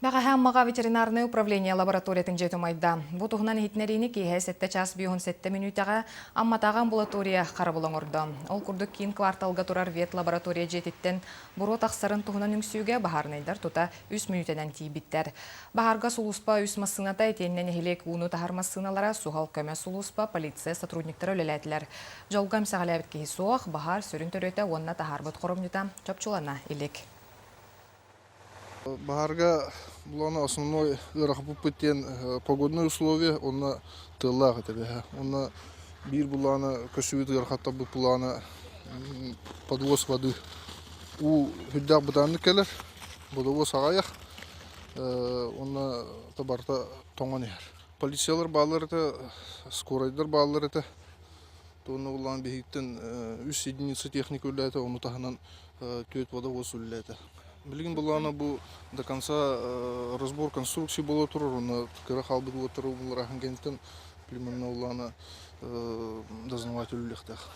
Бәғәһәммаға ветеринарное управление лабораториятын жеті майда. Бұтығынан хитнеріні кейе 7 час бүйін 7 минутаға амматаға амбулатория қарабылың ұрды. Ол күрдік кейін кварталға тұрар вет лаборатория жетіттен бұру тақсарын тұғынан үңсуге бағарнайдар тұта 3 минутадан тейбіттер. Бағарға сулуспа 3 массыната етеннен ехелек ұны тахар массыналара суғал көмі сулуспа полиция сотрудниктары өлеләтілер. Жолғам сағалабет кейі соғ, бағар сүрін төрөті онына тахар бұт құрымнюта чопчулана елек. Бахарга булана основной рахбупытен погодные условия, он тыллага тебе. Он бир булана кашует рахата булана подвоз воды. У худяк бутаны келер, подвоз агаях, он табарта тоңанер. Полициялар баллар это, скорайдар баллар это. То он булан бихиттен 3 единицы техника улета, он утаханан төт водовоз улета. Билген булана бу до конца разбор конструкции было туру, на карахал было туру, был рахангентен, племенная улана дознаватель лехтах.